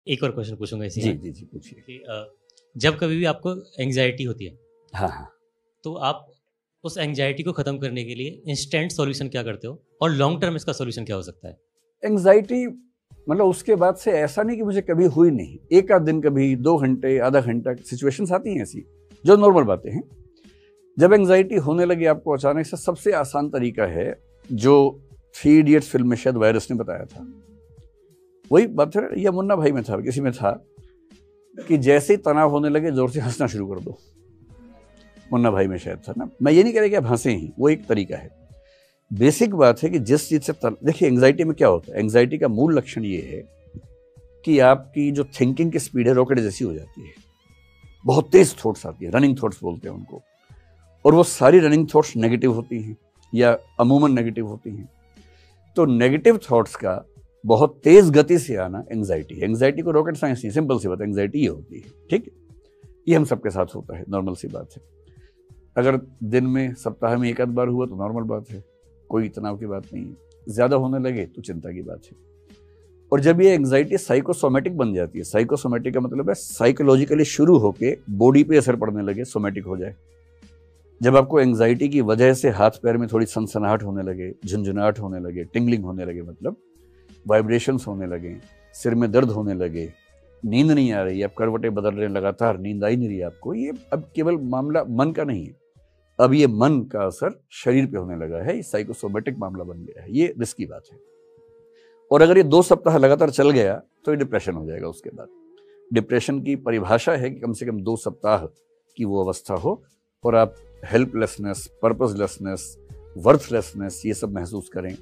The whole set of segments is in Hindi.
एक और क्वेश्चन पूछूंगा इसी जी में जी जी पूछिए। कि जब कभी भी आपको एंग्जाइटी होती है, हाँ हाँ। तो आप उस एंग्जाइटी को ख़त्म करने के लिए इंस्टेंट सॉल्यूशन क्या करते हो, और लॉन्ग टर्म इसका सॉल्यूशन क्या हो सकता है? एंग्जाइटी मतलब उसके बाद से ऐसा नहीं कि मुझे कभी हुई नहीं, एक आध दिन कभी 2 घंटे आधा घंटा सिचुएशंस आती हैं ऐसी जो नॉर्मल बातें हैं। जब एंग्जाइटी होने लगी आपको अचानक से, सबसे आसान तरीका है जो 3 इडियट्स फिल्म में शायद वायरस ने बताया था, वही बात है या मुन्ना भाई में था, किसी में था कि जैसे ही तनाव होने लगे जोर से हंसना शुरू कर दो। मुन्ना भाई में शायद था ना। मैं ये नहीं कह रहा कि आप हंसे ही, वो एक तरीका है। बेसिक बात है कि जिस चीज से देखिए एंग्जाइटी में क्या होता है, एंग्जाइटी का मूल लक्षण ये है कि आपकी जो थिंकिंग की स्पीड है रॉकेट जैसी हो जाती है, बहुत तेज थॉट्स आती है, रनिंग थॉट्स बोलते हैं उनको, और वो सारी रनिंग थॉट्स नेगेटिव होती हैं या अमूमन नेगेटिव होती हैं। तो नेगेटिव थॉट्स का बहुत तेज गति से आना एंग्जाइटी को रॉकेट साइंस नहीं, सिंपल सी बात, एंग्जाइटी ये होती है। ठीक, ये हम सबके साथ होता है, नॉर्मल सी बात है। अगर दिन में सप्ताह में एक आध बार हुआ तो नॉर्मल बात है, कोई तनाव की बात नहीं है। ज्यादा होने लगे तो चिंता की बात है। और जब ये एंग्जाइटी साइकोसोमेटिक बन जाती है, साइकोसोमेटिक का मतलब है साइकोलॉजिकली शुरू होके बॉडी पे असर पड़ने लगे, सोमेटिक हो जाए। जब आपको एंग्जाइटी की वजह से हाथ पैर में थोड़ी सनसनाहट होने लगे, झुंझुनाहट होने लगे, टिंगलिंग होने लगे, मतलब वाइब्रेशंस होने लगे, सिर में दर्द होने लगे, नींद नहीं आ रही, आप करवटें बदल रहे हैं लगातार, नींद आ ही नहीं रही आपको, ये अब केवल मामला मन का नहीं है, अब ये मन का असर शरीर पे होने लगा है, ये साइकोसोमेटिक मामला बन गया है, ये रिस्की बात है। और अगर ये 2 सप्ताह लगातार चल गया तो ये डिप्रेशन हो जाएगा। उसके बाद डिप्रेशन की परिभाषा है कि कम से कम 2 सप्ताह की वो अवस्था हो और आप हेल्पलेसनेस, पर्पसलेसनेस, वर्थलेसनेस ये सब महसूस करें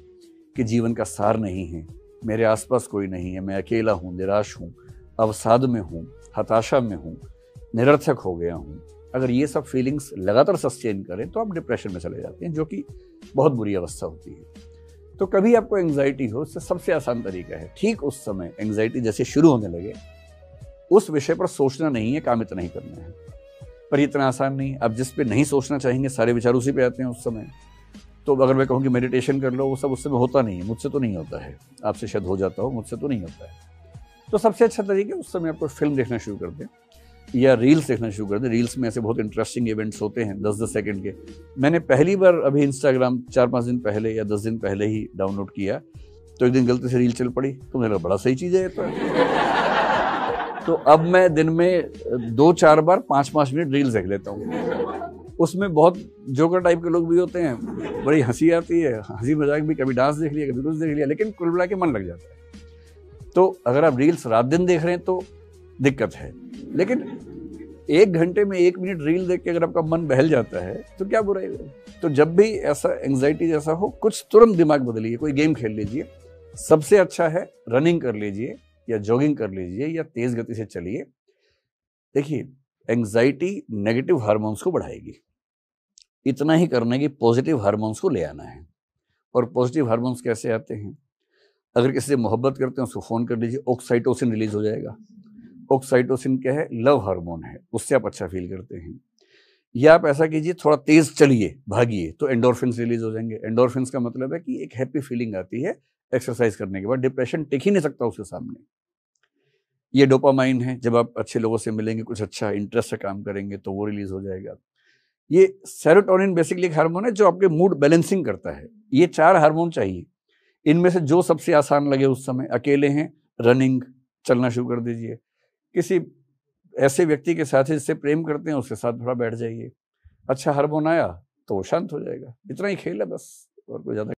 कि जीवन का सार नहीं है, मेरे आसपास कोई नहीं है, मैं अकेला हूँ, निराश हूँ, अवसाद में हूँ, हताशा में हूँ, निरर्थक हो गया हूँ। अगर ये सब फीलिंग्स लगातार सस्टेन करें तो आप डिप्रेशन में चले जाते हैं, जो कि बहुत बुरी अवस्था होती है। तो कभी आपको एंग्जाइटी हो, इससे सबसे आसान तरीका है ठीक उस समय एंग्जाइटी जैसे शुरू होने लगे उस विषय पर सोचना नहीं है, कामित नहीं करना है। पर इतना आसान नहीं, आप जिस पे नहीं सोचना चाहेंगे सारे विचार उसी पे आते हैं उस समय। तो अगर मैं कहूँ कि मेडिटेशन कर लो, वो सब उस समय होता नहीं है, मुझसे तो नहीं होता है, आपसे शायद हो जाता हो, मुझसे तो नहीं होता है। तो सबसे अच्छा तरीका उस समय आपको फिल्म देखना शुरू कर दें या रील्स देखना शुरू कर दें। रील्स में ऐसे बहुत इंटरेस्टिंग इवेंट्स होते हैं 10-10 सेकंड के। मैंने पहली बार अभी इंस्टाग्राम 4-5 दिन पहले या 10 दिन पहले ही डाउनलोड किया, तो एक दिन गलती से रील चल पड़ी, तो मेरा बड़ा सही चीज़ है तो अब मैं दिन में 2-4 बार 5-5 मिनट रील्स देख लेता हूँ। उसमें बहुत जोकर टाइप के लोग भी होते हैं, बड़ी हंसी आती है, हंसी मजाक भी, कभी डांस देख लिया, कभी कुछ देख लिया, लेकिन कुल मिला के मन लग जाता है। तो अगर आप रील्स रात दिन देख रहे हैं तो दिक्कत है, लेकिन 1 घंटे में 1 मिनट रील देख के अगर आपका मन बहल जाता है तो क्या बुराई है। तो जब भी ऐसा एंग्जाइटी जैसा हो, कुछ तुरंत दिमाग बदलिए, कोई गेम खेल लीजिए। सबसे अच्छा है रनिंग कर लीजिए या जॉगिंग कर लीजिए या तेज गति से चलिए। देखिए एंग्जाइटी नेगेटिव हार्मोन्स को बढ़ाएगी, इतना ही करना कि पॉजिटिव हार्मोन्स को ले आना है। और पॉजिटिव हार्मोन्स कैसे आते हैं, अगर किसी से मोहब्बत करते हैं उसको फोन कर दीजिए, ऑक्साइटोसिन रिलीज हो जाएगा। ऑक्साइटोसिन क्या है, लव हार्मोन है, उससे आप अच्छा फील करते हैं। या आप ऐसा कीजिए, थोड़ा तेज चलिए, भागिए, तो एंडोर्फिन्स रिलीज हो जाएंगे। एंडोर्फिन्स का मतलब है कि एक हैप्पी फीलिंग आती है एक्सरसाइज करने के बाद, डिप्रेशन टिक ही नहीं सकता उसके सामने। ये डोपामाइन है, जब आप अच्छे लोगों से मिलेंगे, कुछ अच्छा इंटरेस्ट से काम करेंगे तो वो रिलीज हो जाएगा। ये सेरोटोनिन बेसिकली एक हार्मोन है जो आपके मूड बैलेंसिंग करता है। ये 4 हार्मोन चाहिए, इनमें से जो सबसे आसान लगे उस समय। अकेले हैं, रनिंग, चलना शुरू कर दीजिए। किसी ऐसे व्यक्ति के साथ जिससे प्रेम करते हैं उसके साथ थोड़ा बैठ जाइए, अच्छा हार्मोन आया तो वो शांत हो जाएगा। इतना ही खेल है बस, और कोई ज्यादा